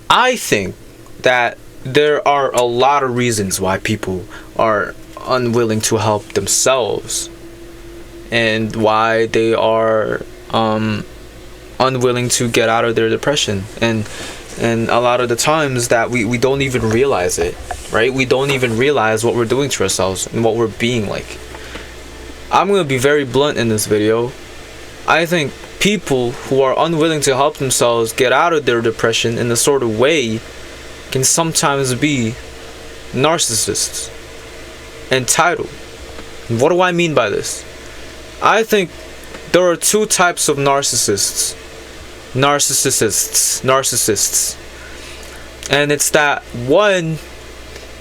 I think that there are a lot of reasons why people are unwilling to help themselves, and why they are unwilling to get out of their depression. And a lot of the times that we don't even realize it, right? We don't even realize what we're doing to ourselves and what we're being like. I'm going to be very blunt in this video. I think people who are unwilling to help themselves get out of their depression in a sort of way can sometimes be narcissists. Entitled. What do I mean by this? I think there are two types of narcissists. Narcissists. And it's that one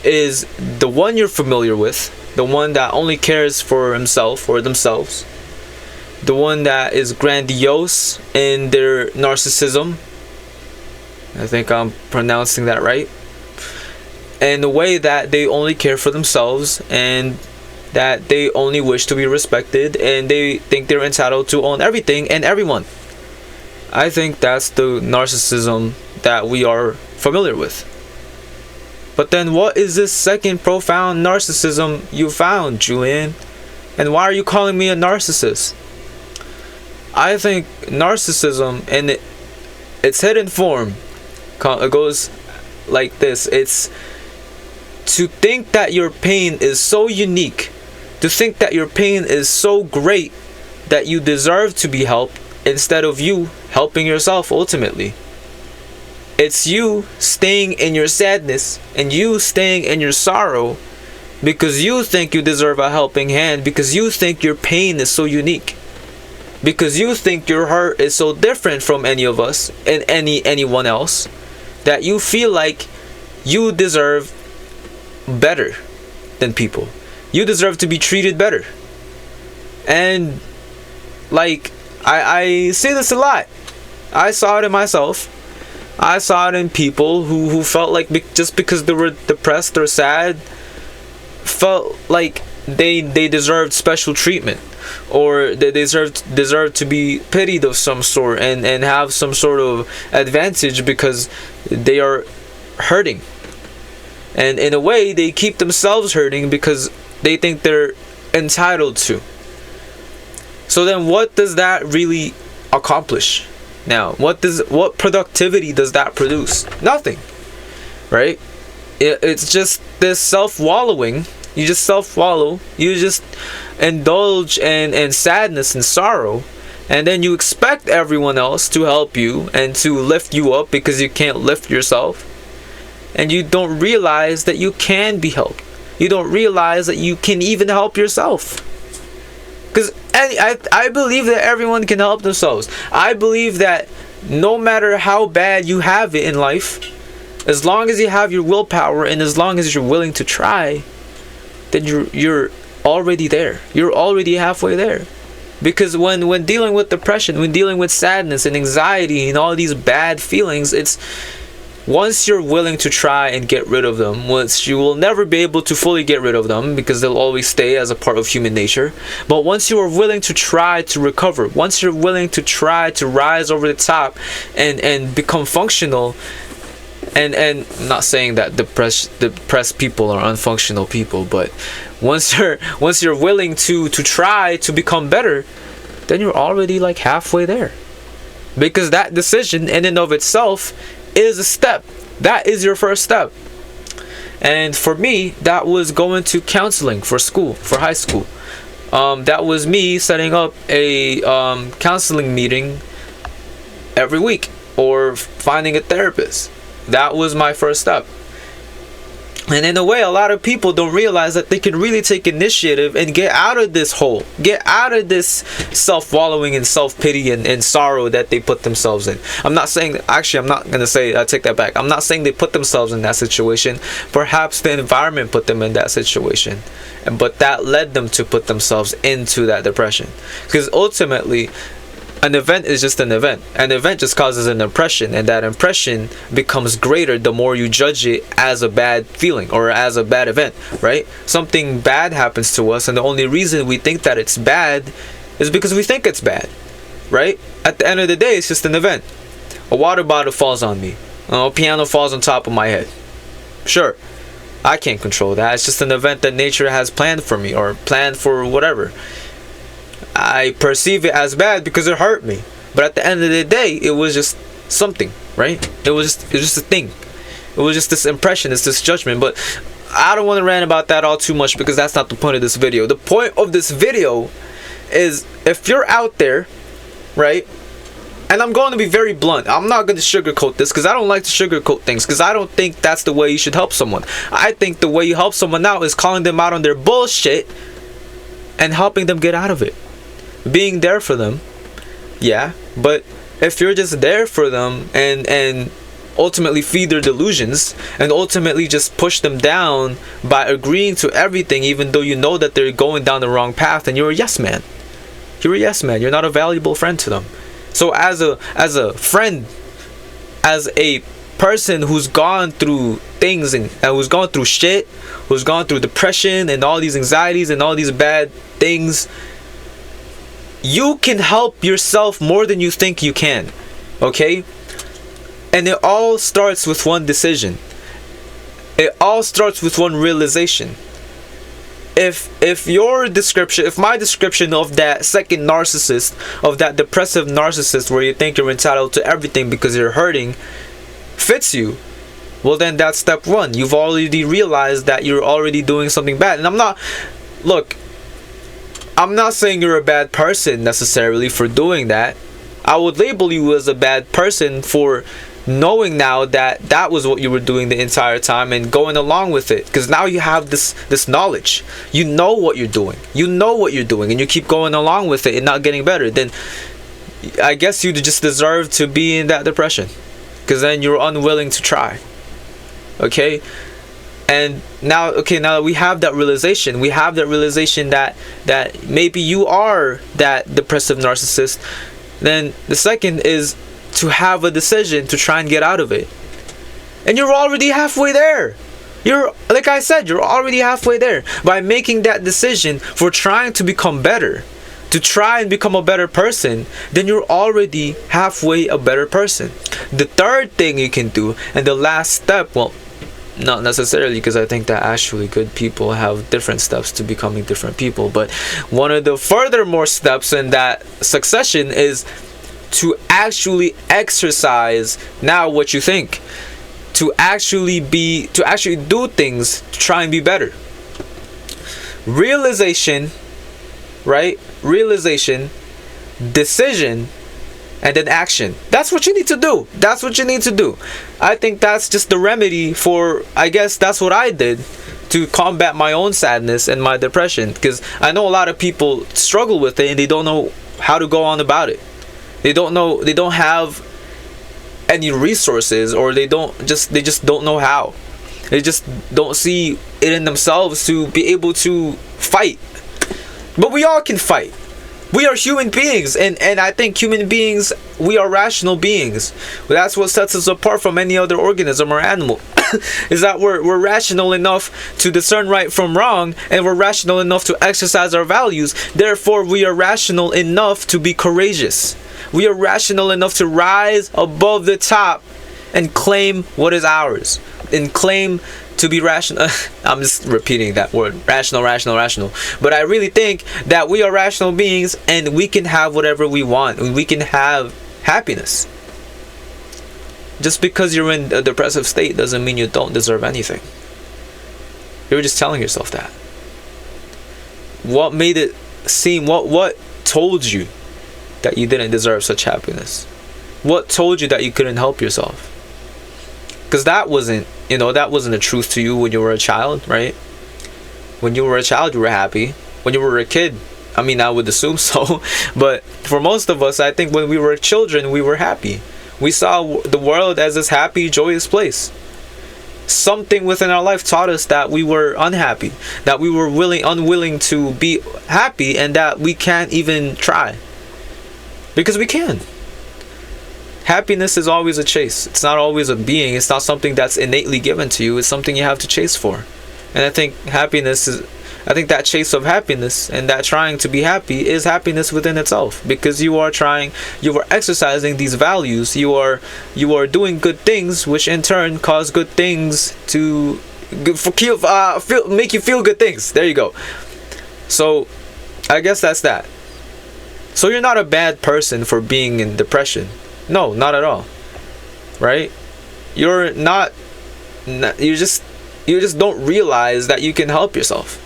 is the one you're familiar with, the one that only cares for himself or themselves, the one that is grandiose in their narcissism. I think I'm pronouncing that right. And the way that they only care for themselves, and that they only wish to be respected, and they think they're entitled to own everything and everyone. I think that's the narcissism that we are familiar with. But then what is this second profound narcissism you found, Julian? And why are you calling me a narcissist? I think narcissism, in its hidden form, it goes like this. It's to think that your pain is so unique, to think that your pain is so great that you deserve to be helped, instead of you helping yourself ultimately. It's you staying in your sadness and you staying in your sorrow because you think you deserve a helping hand, because you think your pain is so unique, because you think your hurt is so different from any of us and anyone else, that you feel like you deserve better than people. You deserve to be treated better. And like, I see this a lot. I saw it in myself. I saw it in people who felt like just because they were depressed or sad, felt like they deserved special treatment, or they deserved to be pitied of some sort, and have some sort of advantage because they are hurting. And in a way, they keep themselves hurting because they think they're entitled to. So then what does that really accomplish? Now, what productivity does that produce? Nothing, right? It's just this self-wallowing. You just self-wallow. You just indulge in sadness and sorrow. And then you expect everyone else to help you and to lift you up because you can't lift yourself. And you don't realize that you can be helped. You don't realize that you can even help yourself. Because I believe that everyone can help themselves. I believe that no matter how bad you have it in life, as long as you have your willpower and as long as you're willing to try, then you're already there. You're already halfway there. Because when dealing with depression, when dealing with sadness and anxiety and all these bad feelings, it's once you're willing to try and get rid of them, once you will never be able to fully get rid of them because they'll always stay as a part of human nature. But once you are willing to try to recover, once you're willing to try to rise over the top and become functional, and I'm not saying that depressed people are unfunctional people, but once you're willing to try to become better, then you're already like halfway there. Because that decision in and of itself is a step. That is your first step. And for me, that was going to counseling for school, for high school. That was me setting up a counseling meeting every week, or finding a therapist. That was my first step. And in a way, a lot of people don't realize that they can really take initiative and get out of this hole. Get out of this self-wallowing and self-pity and sorrow that they put themselves in. I'm not saying, actually, I'm not going to say, I take that back. I'm not saying they put themselves in that situation. Perhaps the environment put them in that situation. But that led them to put themselves into that depression. Because ultimately, an event is just an event. An event just causes an impression, and that impression becomes greater the more you judge it as a bad feeling or as a bad event, right? Something bad happens to us, and the only reason we think that it's bad is because we think it's bad, right? At the end of the day, it's just an event. A water bottle falls on me. Piano falls on top of my head. Sure, I can't control that. It's just an event that nature has planned for me, or planned for whatever. I perceive it as bad because it hurt me. But at the end of the day, it was just something, right? It was just a thing. It was just this impression, it's this judgment. But I don't want to rant about that all too much, because that's not the point of this video. The point of this video is, if you're out there, right? And I'm going to be very blunt. I'm not going to sugarcoat this, because I don't like to sugarcoat things, because I don't think that's the way you should help someone. I think the way you help someone out is calling them out on their bullshit and helping them get out of it. Being there for them, yeah. But if you're just there for them and ultimately feed their delusions, and ultimately just push them down by agreeing to everything, even though you know that they're going down the wrong path, and you're a yes man. You're a yes man. You're not a valuable friend to them. So as a friend, as a person who's gone through things and who's gone through shit, who's gone through depression and all these anxieties and all these bad things, you can help yourself more than you think you can. Okay? And it all starts with one decision. It all starts with one realization. If your description, if my description of that second narcissist, of that depressive narcissist where you think you're entitled to everything because you're hurting, fits you, well then that's step one. You've already realized that you're already doing something bad. And I'm not saying you're a bad person necessarily for doing that. I would label you as a bad person for knowing now that that was what you were doing the entire time and going along with it, because now you have this knowledge. You know what you're doing, and you keep going along with it and not getting better. Then I guess you just deserve to be in that depression, because then you're unwilling to try. Okay? And now that we have that realization, that maybe you are that depressive narcissist, then the second is to have a decision to try and get out of it. And you're already halfway there. Like I said, you're already halfway there. By making that decision for trying to become better, to try and become a better person, then you're already halfway a better person. The third thing you can do, and the last step, well, not necessarily, because I think that actually good people have different steps to becoming different people, but one of the furthermore steps in that succession is to actually exercise now what you think, to actually do things to try and be better. Realization, right? Realization, decision, and then action. That's what you need to do. I think that's just the remedy for, I guess that's what I did to combat my own sadness and my depression, because I know a lot of people struggle with it and they don't know how to go on about it. They don't have any resources, or they just don't know how. They just don't see it in themselves to be able to fight. But we all can fight. We are human beings, and I think human beings, we are rational beings. That's what sets us apart from any other organism or animal. Is that we're rational enough to discern right from wrong, and we're rational enough to exercise our values. Therefore, we are rational enough to be courageous. We are rational enough to rise above the top and claim what is ours, and claim to be rational. I'm just repeating that word, rational. But I really think that we are rational beings, and we can have whatever we want, and we can have happiness. Just because you're in a depressive state doesn't mean you don't deserve anything. You're just telling yourself that. What made it seem, what told you that you didn't deserve such happiness? What told you that you couldn't help yourself? Because that wasn't a truth to you when you were a child, right? When you were a child, you were happy. When you were a kid, I mean, I would assume so. But for most of us, I think when we were children, we were happy. We saw the world as this happy, joyous place. Something within our life taught us that we were unhappy, that we were unwilling to be happy, and that we can't even try. Because we can. Happiness is always a chase. It's not always a being. It's not something that's innately given to you. It's something you have to chase for. And I think happiness is, I think that chase of happiness and that trying to be happy is happiness within itself, because you are exercising these values, you are doing good things, which in turn cause good things to make you feel good things. There you go. So I guess that's that. So you're not a bad person for being in depression. No, not at all. Right? You're not. You just don't realize that you can help yourself.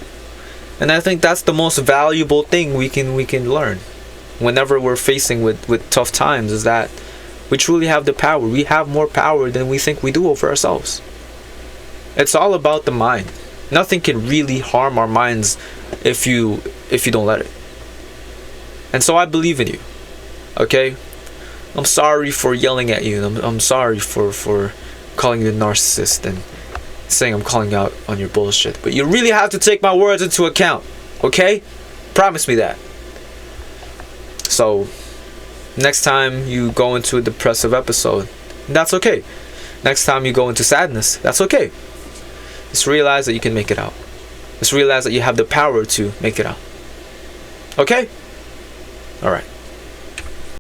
And I think that's the most valuable thing we can learn whenever we're facing with tough times, is that we truly have the power. We have more power than we think we do over ourselves. It's all about the mind. Nothing can really harm our minds if you don't let it. And so I believe in you. Okay? I'm sorry for yelling at you. I'm sorry for calling you a narcissist and saying I'm calling you out on your bullshit. But you really have to take my words into account. Okay? Promise me that. So, next time you go into a depressive episode, that's okay. Next time you go into sadness, that's okay. Just realize that you can make it out. Just realize that you have the power to make it out. Okay? Alright.